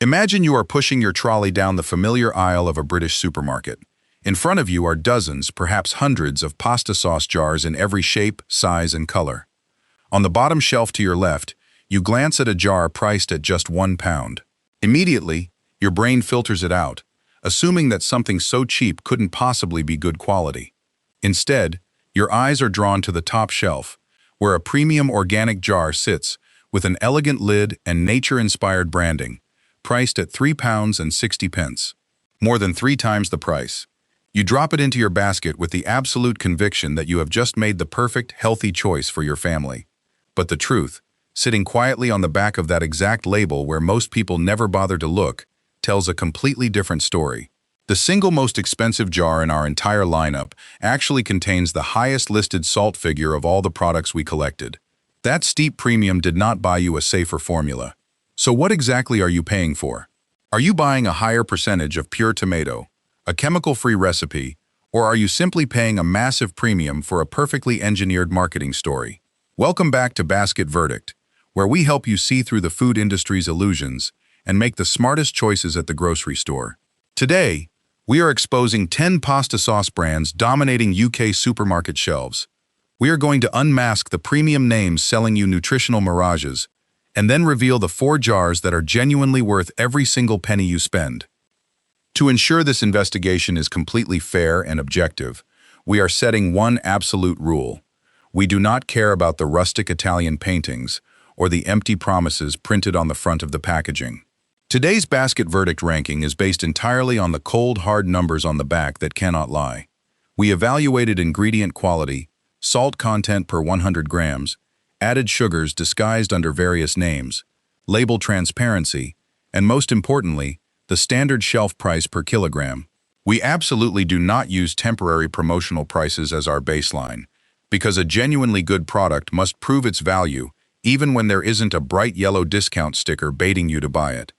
Imagine you are pushing your trolley down the familiar aisle of a British supermarket. In front of you are dozens, perhaps hundreds, of pasta sauce jars in every shape, size, and color. On the bottom shelf to your left, you glance at a jar priced at just £1. Immediately, your brain filters it out, assuming that something so cheap couldn't possibly be good quality. Instead, your eyes are drawn to the top shelf, where a premium organic jar sits with an elegant lid and nature-inspired branding, priced at £3.60. More than 3 times the price. You drop it into your basket with the absolute conviction that you have just made the perfect, healthy choice for your family. But the truth, sitting quietly on the back of that exact label where most people never bother to look, tells a completely different story. The single most expensive jar in our entire lineup actually contains the highest listed salt figure of all the products we collected. That steep premium did not buy you a safer formula. So what exactly are you paying for? Are you buying a higher percentage of pure tomato, a chemical-free recipe, or are you simply paying a massive premium for a perfectly engineered marketing story? Welcome back to Basket Verdict, where we help you see through the food industry's illusions and make the smartest choices at the grocery store. Today, we are exposing 10 pasta sauce brands dominating UK supermarket shelves. We are going to unmask the premium names selling you nutritional mirages, and then reveal the 4 jars that are genuinely worth every single penny you spend. To ensure this investigation is completely fair and objective, we are setting one absolute rule. We do not care about the rustic Italian paintings or the empty promises printed on the front of the packaging. Today's basket verdict ranking is based entirely on the cold, hard numbers on the back that cannot lie. We evaluated ingredient quality, salt content per 100 grams, added sugars disguised under various names, label transparency, and most importantly, the standard shelf price per kilogram. We absolutely do not use temporary promotional prices as our baseline, because a genuinely good product must prove its value even when there isn't a bright yellow discount sticker baiting you to buy it.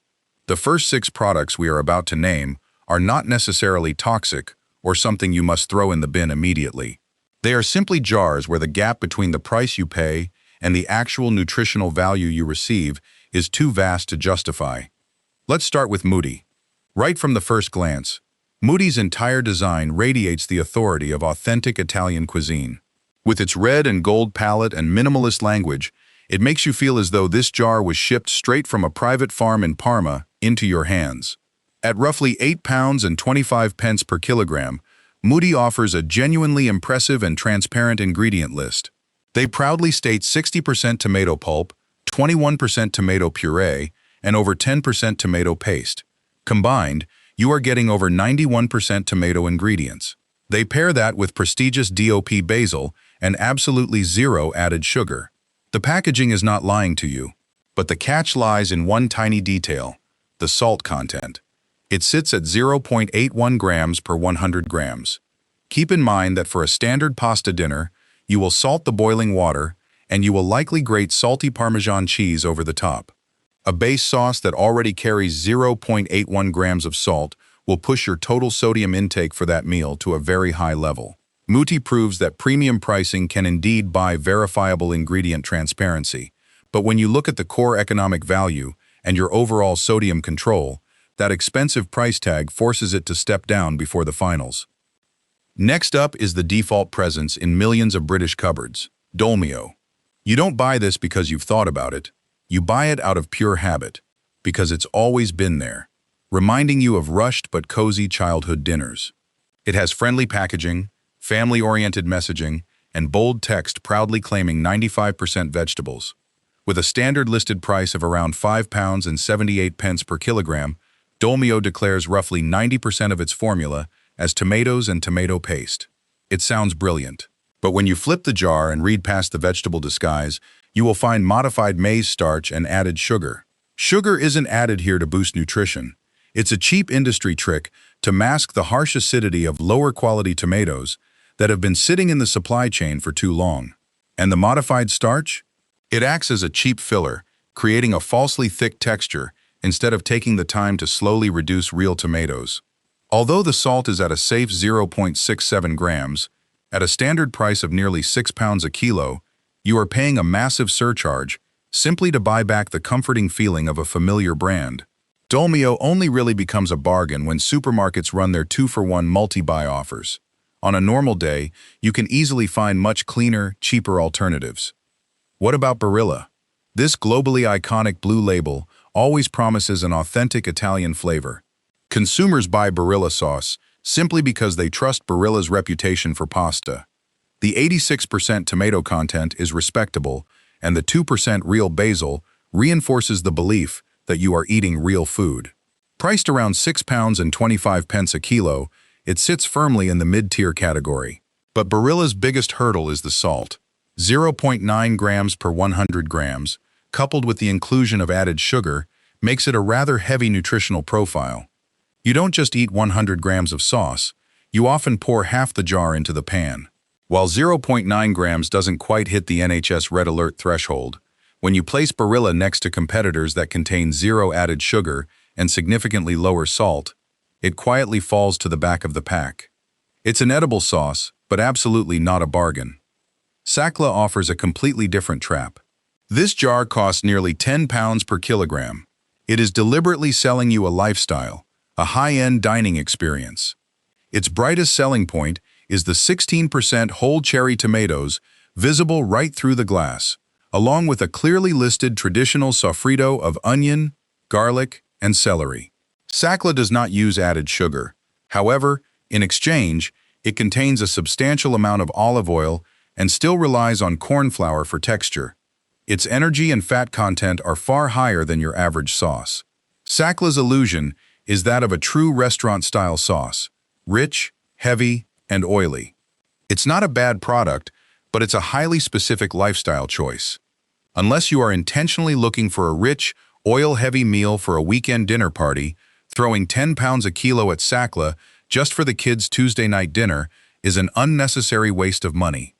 The first 6 products we are about to name are not necessarily toxic or something you must throw in the bin immediately. They are simply jars where the gap between the price you pay and the actual nutritional value you receive is too vast to justify. Let's start with Mutti. Right from the first glance, Mutti's entire design radiates the authority of authentic Italian cuisine. With its red and gold palette and minimalist language, it makes you feel as though this jar was shipped straight from a private farm in Parma into your hands. At roughly £8.25 per kilogram, Mutti offers a genuinely impressive and transparent ingredient list. They proudly state 60% tomato pulp, 21% tomato puree, and over 10% tomato paste. Combined, you are getting over 91% tomato ingredients. They pair that with prestigious DOP basil and absolutely zero added sugar. The packaging is not lying to you, but the catch lies in one tiny detail: the salt content. It sits at 0.81 grams per 100 grams. Keep in mind that for a standard pasta dinner, you will salt the boiling water, and you will likely grate salty Parmesan cheese over the top. A base sauce that already carries 0.81 grams of salt will push your total sodium intake for that meal to a very high level. Mutti proves that premium pricing can indeed buy verifiable ingredient transparency, but when you look at the core economic value and your overall sodium control, that expensive price tag forces it to step down before the finals. Next up is the default presence in millions of British cupboards, Dolmio. You don't buy this because you've thought about it. You buy it out of pure habit, because it's always been there, reminding you of rushed but cozy childhood dinners. It has friendly packaging, family-oriented messaging, and bold text proudly claiming 95% vegetables. With a standard listed price of around £5.78 per kilogram, Dolmio declares roughly 90% of its formula as tomatoes and tomato paste. It sounds brilliant, but when you flip the jar and read past the vegetable disguise, you will find modified maize starch and added sugar. Sugar isn't added here to boost nutrition. It's a cheap industry trick to mask the harsh acidity of lower-quality tomatoes that have been sitting in the supply chain for too long. And the modified starch? It acts as a cheap filler, creating a falsely thick texture instead of taking the time to slowly reduce real tomatoes. Although the salt is at a safe 0.67 grams, at a standard price of nearly £6 a kilo, you are paying a massive surcharge simply to buy back the comforting feeling of a familiar brand. Dolmio only really becomes a bargain when supermarkets run their 2-for-1 multi-buy offers. On a normal day, you can easily find much cleaner, cheaper alternatives. What about Barilla? This globally iconic blue label always promises an authentic Italian flavor. Consumers buy Barilla sauce simply because they trust Barilla's reputation for pasta. The 86% tomato content is respectable, and the 2% real basil reinforces the belief that you are eating real food. Priced around £6.25 a kilo, it sits firmly in the mid-tier category. But Barilla's biggest hurdle is the salt. 0.9 grams per 100 grams, coupled with the inclusion of added sugar, makes it a rather heavy nutritional profile. You don't just eat 100 grams of sauce, you often pour half the jar into the pan. While 0.9 grams doesn't quite hit the NHS red alert threshold, when you place Barilla next to competitors that contain zero added sugar and significantly lower salt, it quietly falls to the back of the pack. It's an edible sauce, but absolutely not a bargain. Sacla offers a completely different trap. This jar costs nearly £10 per kilogram. It is deliberately selling you a lifestyle, a high-end dining experience. Its brightest selling point is the 16% whole cherry tomatoes visible right through the glass, along with a clearly listed traditional sofrito of onion, garlic, and celery. Sacla does not use added sugar. However, in exchange, it contains a substantial amount of olive oil and still relies on corn flour for texture. Its energy and fat content are far higher than your average sauce. Sacla's illusion is that of a true restaurant-style sauce, rich, heavy, and oily. It's not a bad product, but it's a highly specific lifestyle choice. Unless you are intentionally looking for a rich, oil-heavy meal for a weekend dinner party, throwing £10 a kilo at Sacla just for the kids' Tuesday night dinner is an unnecessary waste of money.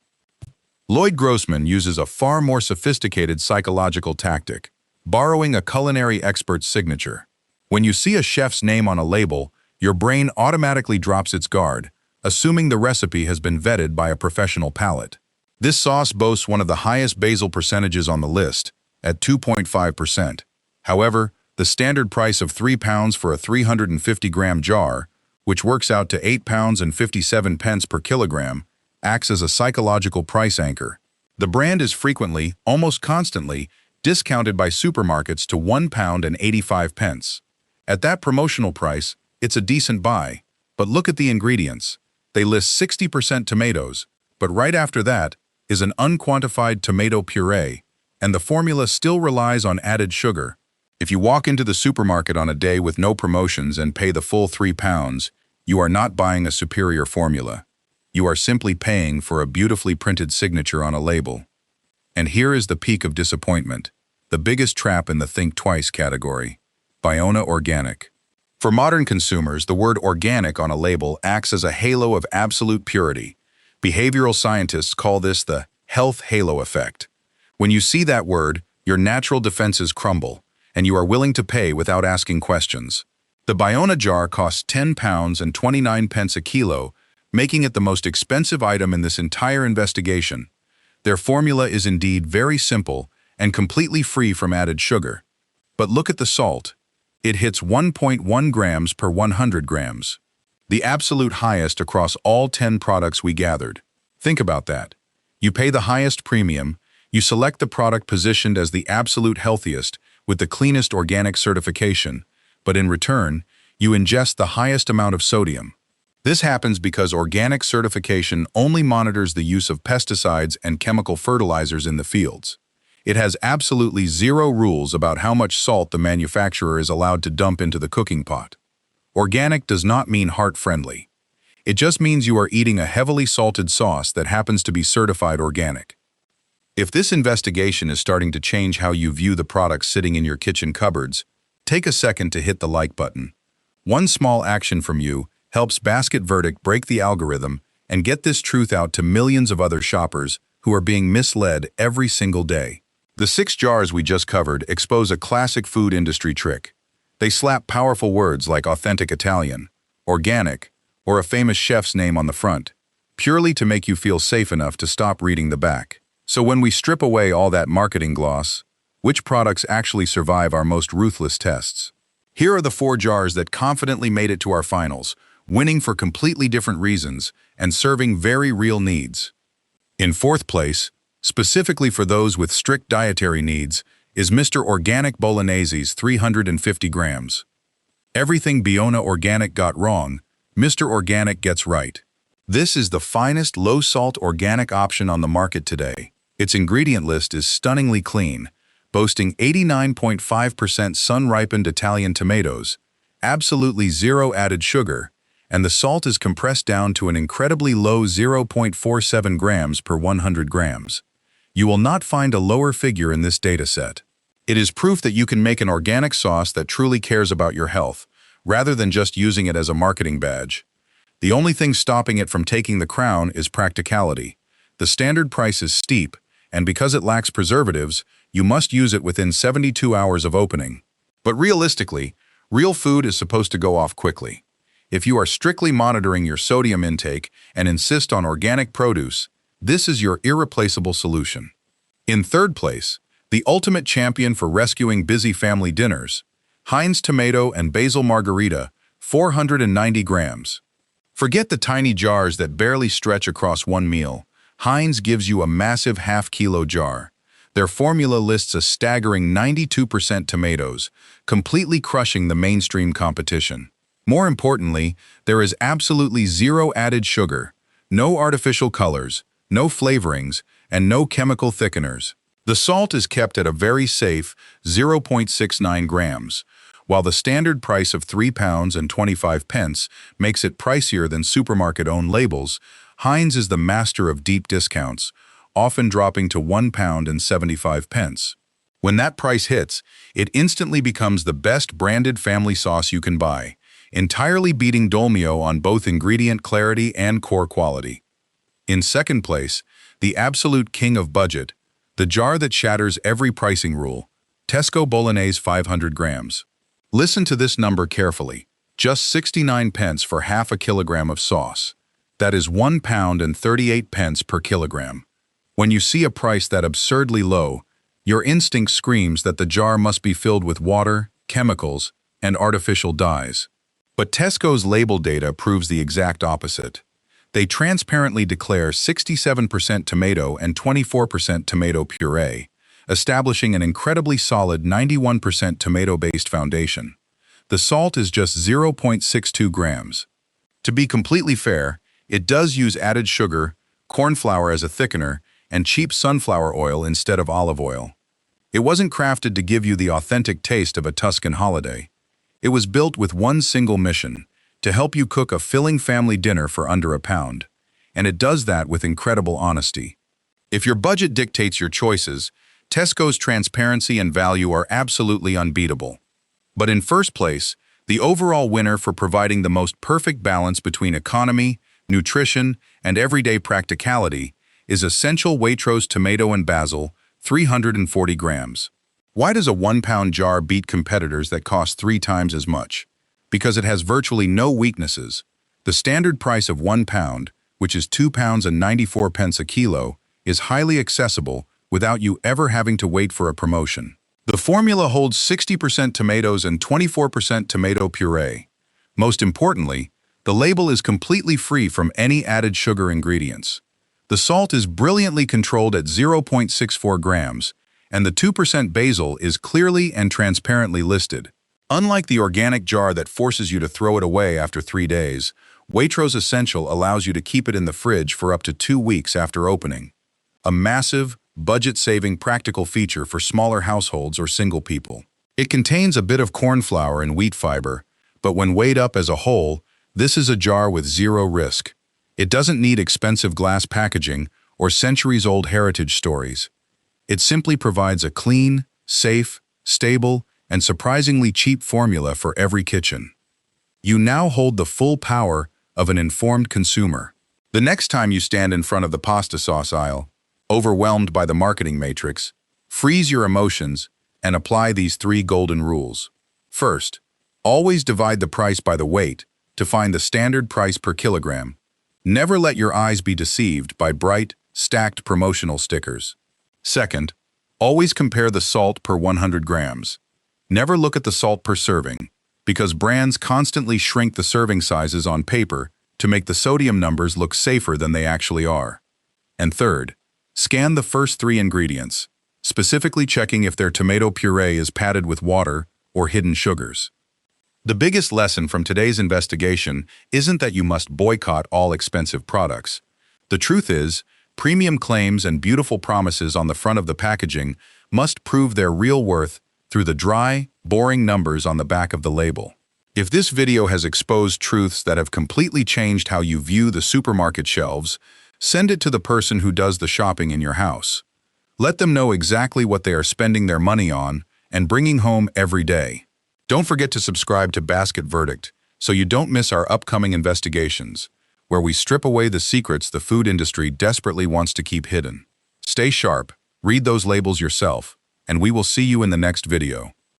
Loyd Grossman uses a far more sophisticated psychological tactic, borrowing a culinary expert's signature. When you see a chef's name on a label, your brain automatically drops its guard, assuming the recipe has been vetted by a professional palate. This sauce boasts one of the highest basil percentages on the list, at 2.5%. However, the standard price of £3 for a 350-gram jar, which works out to £8.57 per kilogram, acts as a psychological price anchor. The brand is frequently, almost constantly, discounted by supermarkets to £1.85. At that promotional price, it's a decent buy, but look at the ingredients. They list 60% tomatoes, but right after that is an unquantified tomato puree, and the formula still relies on added sugar. If you walk into the supermarket on a day with no promotions and pay the full £3, you are not buying a superior formula. You are simply paying for a beautifully printed signature on a label. And here is the peak of disappointment, the biggest trap in the think twice category: Biona Organic. For modern consumers, the word organic on a label acts as a halo of absolute purity. Behavioral scientists call this the health halo effect. When you see that word, your natural defenses crumble, and you are willing to pay without asking questions. The Biona jar costs £10.29 a kilo, making it the most expensive item in this entire investigation. Their formula is indeed very simple and completely free from added sugar. But look at the salt. It hits 1.1 grams per 100 grams. The absolute highest across all 10 products we gathered. Think about that. You pay the highest premium, you select the product positioned as the absolute healthiest with the cleanest organic certification, but in return, you ingest the highest amount of sodium. This happens because organic certification only monitors the use of pesticides and chemical fertilizers in the fields. It has absolutely zero rules about how much salt the manufacturer is allowed to dump into the cooking pot. Organic does not mean heart-friendly. It just means you are eating a heavily salted sauce that happens to be certified organic. If this investigation is starting to change how you view the products sitting in your kitchen cupboards, take a second to hit the like button. One small action from you helps Basket Verdict break the algorithm and get this truth out to millions of other shoppers who are being misled every single day. The 6 jars we just covered expose a classic food industry trick. They slap powerful words like authentic Italian, organic, or a famous chef's name on the front, purely to make you feel safe enough to stop reading the back. So when we strip away all that marketing gloss, which products actually survive our most ruthless tests? Here are the 4 jars that confidently made it to our finals, winning for completely different reasons and serving very real needs. In 4th place, specifically for those with strict dietary needs, is Mr. Organic Bolognese's 350 grams. Everything Biona Organic got wrong, Mr. Organic gets right. This is the finest low-salt organic option on the market today. Its ingredient list is stunningly clean, boasting 89.5% sun-ripened Italian tomatoes, absolutely zero added sugar, and the salt is compressed down to an incredibly low 0.47 grams per 100 grams. You will not find a lower figure in this dataset. It is proof that you can make an organic sauce that truly cares about your health, rather than just using it as a marketing badge. The only thing stopping it from taking the crown is practicality. The standard price is steep, and because it lacks preservatives, you must use it within 72 hours of opening. But realistically, real food is supposed to go off quickly. If you are strictly monitoring your sodium intake and insist on organic produce, this is your irreplaceable solution. In 3rd place, the ultimate champion for rescuing busy family dinners, Heinz Tomato and Basil Margarita, 490 grams. Forget the tiny jars that barely stretch across one meal. Heinz gives you a massive half-kilo jar. Their formula lists a staggering 92% tomatoes, completely crushing the mainstream competition. More importantly, there is absolutely zero added sugar, no artificial colors, no flavorings, and no chemical thickeners. The salt is kept at a very safe 0.69 grams, while the standard price of £3 and 25 pence makes it pricier than supermarket-owned labels. Heinz is the master of deep discounts, often dropping to £1 and 75 pence. When that price hits, it instantly becomes the best branded family sauce you can buy, entirely beating Dolmio on both ingredient clarity and core quality. In 2nd place, the absolute king of budget, the jar that shatters every pricing rule, Tesco Bolognese 500 grams. Listen to this number carefully. Just 69 pence for half a kilogram of sauce. That is £1 and 38 pence per kilogram. When you see a price that absurdly low, your instinct screams that the jar must be filled with water, chemicals, and artificial dyes. But Tesco's label data proves the exact opposite. They transparently declare 67% tomato and 24% tomato puree, establishing an incredibly solid 91% tomato-based foundation. The salt is just 0.62 grams. To be completely fair, it does use added sugar, corn flour as a thickener, and cheap sunflower oil instead of olive oil. It wasn't crafted to give you the authentic taste of a Tuscan holiday. It was built with one single mission, to help you cook a filling family dinner for under £1. And it does that with incredible honesty. If your budget dictates your choices, Tesco's transparency and value are absolutely unbeatable. But in 1st place, the overall winner for providing the most perfect balance between economy, nutrition, and everyday practicality is Essential Waitrose Tomato and Basil, 340 grams. Why does a £1 jar beat competitors that cost 3 times as much? Because it has virtually no weaknesses. The standard price of £1, which is £2 and 94 pence a kilo, is highly accessible without you ever having to wait for a promotion. The formula holds 60% tomatoes and 24% tomato puree. Most importantly, the label is completely free from any added sugar ingredients. The salt is brilliantly controlled at 0.64 grams, and the 2% basil is clearly and transparently listed. Unlike the organic jar that forces you to throw it away after 3 days, Waitrose Essential allows you to keep it in the fridge for up to 2 weeks after opening. A massive, budget-saving practical feature for smaller households or single people. It contains a bit of corn flour and wheat fiber, but when weighed up as a whole, this is a jar with zero risk. It doesn't need expensive glass packaging or centuries-old heritage stories. It simply provides a clean, safe, stable, and surprisingly cheap formula for every kitchen. You now hold the full power of an informed consumer. The next time you stand in front of the pasta sauce aisle, overwhelmed by the marketing matrix, freeze your emotions and apply these 3 golden rules. First, always divide the price by the weight to find the standard price per kilogram. Never let your eyes be deceived by bright, stacked promotional stickers. Second, always compare the salt per 100 grams. Never look at the salt per serving. because brands constantly shrink the serving sizes on paper to make the sodium numbers look safer than they actually are. And third, scan the first 3 ingredients, specifically checking if their tomato puree is padded with water or hidden sugars. The biggest lesson from today's investigation isn't that you must boycott all expensive products. The truth is, premium claims and beautiful promises on the front of the packaging must prove their real worth through the dry, boring numbers on the back of the label. If this video has exposed truths that have completely changed how you view the supermarket shelves, send it to the person who does the shopping in your house. Let them know exactly what they are spending their money on and bringing home every day. Don't forget to subscribe to Basket Verdict so you don't miss our upcoming investigations, where we strip away the secrets the food industry desperately wants to keep hidden. Stay sharp, read those labels yourself, and we will see you in the next video.